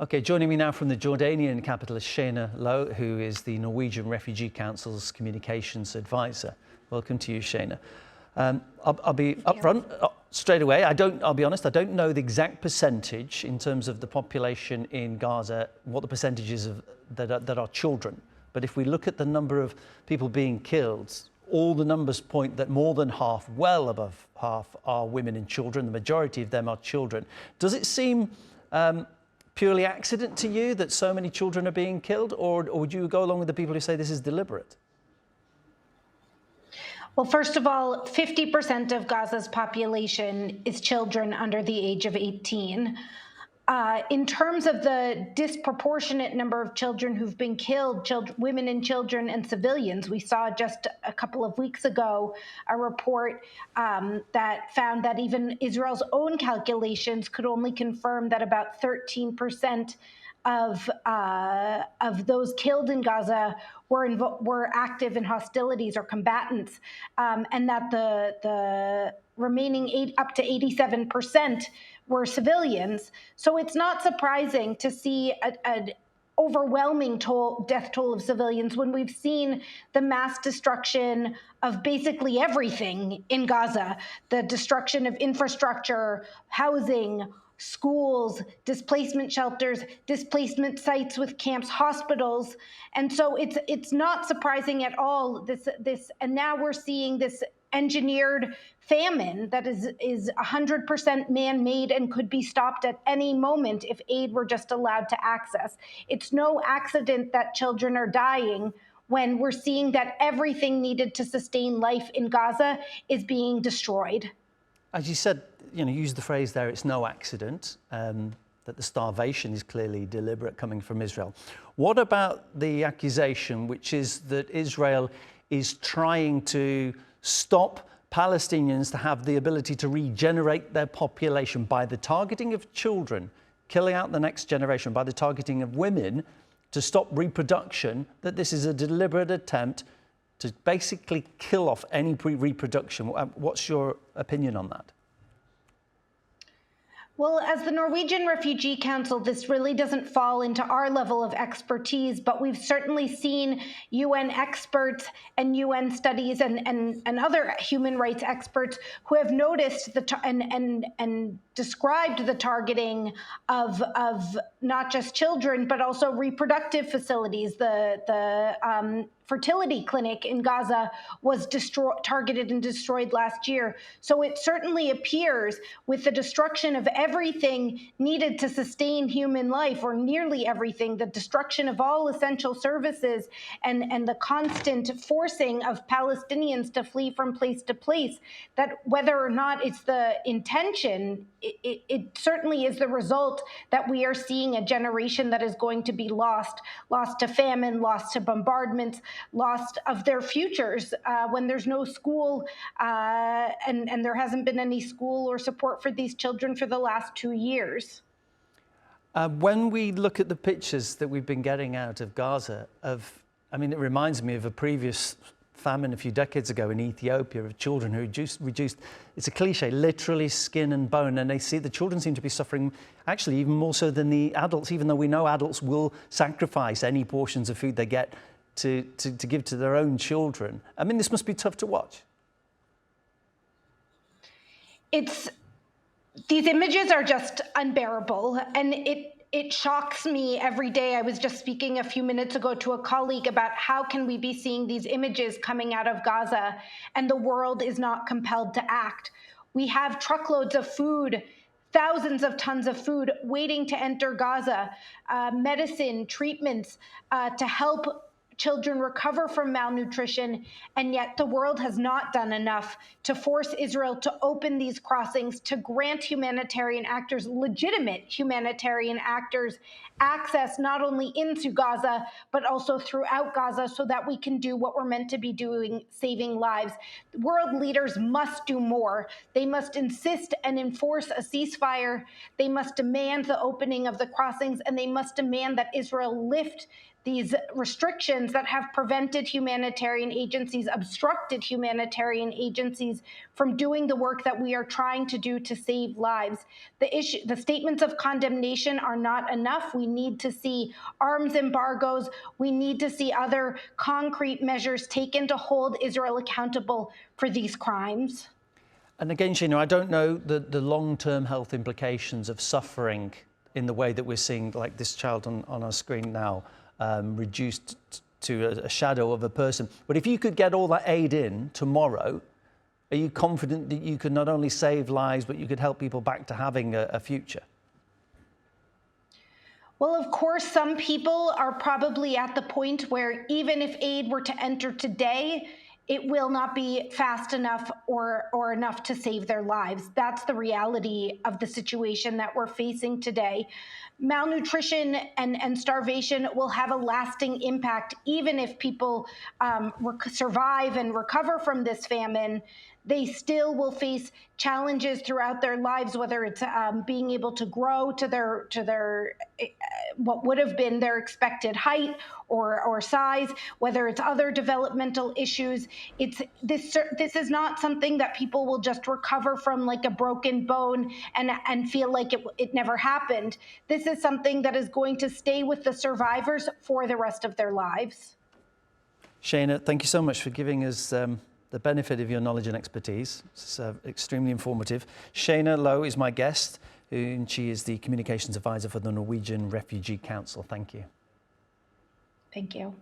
Okay, joining me now from the Jordanian capital is Shaina Low, who is the Norwegian Refugee Council's communications advisor. Welcome to you, Shaina. I'll be upfront straight away. I'll be honest, I don't know the exact percentage in terms of the population in Gaza, what the percentage is of that are children. But if we look at the number of people being killed, all the numbers point that more than half, well above half, are women and children. The majority of them are children. Does it seem purely accident to you that so many children are being killed, or would you go along with the people who say this is deliberate? Well, first of all, 50% of Gaza's population is children under the age of 18. In terms of the disproportionate number of children who've been killed, women and children and civilians, we saw just a couple of weeks ago a report that found that even Israel's own calculations could only confirm that about 13% of those killed in Gaza were active in hostilities or combatants, and that the remaining up to 87% were civilians. So it's not surprising to see an overwhelming death toll of civilians when we've seen the mass destruction of basically everything in Gaza, the destruction of infrastructure, housing, schools, displacement shelters, displacement sites with camps, hospitals. And so it's not surprising at all, and now we're seeing this engineered famine that is 100% man-made and could be stopped at any moment if aid were just allowed to access. It's no accident that children are dying when we're seeing that everything needed to sustain life in Gaza is being destroyed. As you said, you used the phrase there, it's no accident, that the starvation is clearly deliberate coming from Israel. What about the accusation, which is that Israel is trying to stop Palestinians to have the ability to regenerate their population by the targeting of children, killing out the next generation, by the targeting of women to stop reproduction, that this is a deliberate attempt to basically kill off any reproduction? What's your opinion on that? Well, as the Norwegian Refugee Council, this really doesn't fall into our level of expertise, but we've certainly seen UN experts and UN studies and other human rights experts who have noticed and described the targeting of not just children, but also reproductive facilities. The fertility clinic in Gaza was targeted and destroyed last year. So it certainly appears, with the destruction of everything needed to sustain human life, or nearly everything, the destruction of all essential services and the constant forcing of Palestinians to flee from place to place, that whether or not it's the intention, it certainly is the result that we are seeing a generation that is going to be lost to famine, lost to bombardments, lost of their futures when there's no school and there hasn't been any school or support for these children for the last 2 years. When we look at the pictures that we've been getting out of Gaza, it reminds me of a previous famine a few decades ago in Ethiopia, of children who reduced, it's a cliche, literally skin and bone, and the children seem to be suffering actually even more so than the adults, even though we know adults will sacrifice any portions of food they get to give to their own children. This must be tough to watch. These images are just unbearable, and it shocks me every day. I was just speaking a few minutes ago to a colleague about how can we be seeing these images coming out of Gaza and the world is not compelled to act. We have truckloads of food, thousands of tons of food waiting to enter Gaza, medicine, treatments to help children recover from malnutrition, and yet the world has not done enough to force Israel to open these crossings, to grant humanitarian actors, legitimate humanitarian actors, access not only into Gaza, but also throughout Gaza, so that we can do what we're meant to be doing, saving lives. World leaders must do more. They must insist and enforce a ceasefire. They must demand the opening of the crossings, and they must demand that Israel lift these restrictions that have prevented humanitarian agencies, obstructed humanitarian agencies from doing the work that we are trying to do to save lives. The statements of condemnation are not enough. We need to see arms embargoes. We need to see other concrete measures taken to hold Israel accountable for these crimes. And again, Shaina, I don't know the long-term health implications of suffering in the way that we're seeing, like this child on our screen now, reduced to a shadow of a person. But if you could get all that aid in tomorrow, are you confident that you could not only save lives, but you could help people back to having a future? Well, of course, some people are probably at the point where even if aid were to enter today, it will not be fast enough or enough to save their lives. That's the reality of the situation that we're facing today. Malnutrition and starvation will have a lasting impact, even if people survive and recover from this famine. They still will face challenges throughout their lives, whether it's being able to grow to their what would have been their expected height or size, whether it's other developmental issues. This is not something that people will just recover from like a broken bone and feel like it never happened. This is something that is going to stay with the survivors for the rest of their lives. Shaina, thank you so much for giving us the benefit of your knowledge and expertise. It's extremely informative. Shaina Low is my guest, and she is the Communications Advisor for the Norwegian Refugee Council. Thank you. Thank you.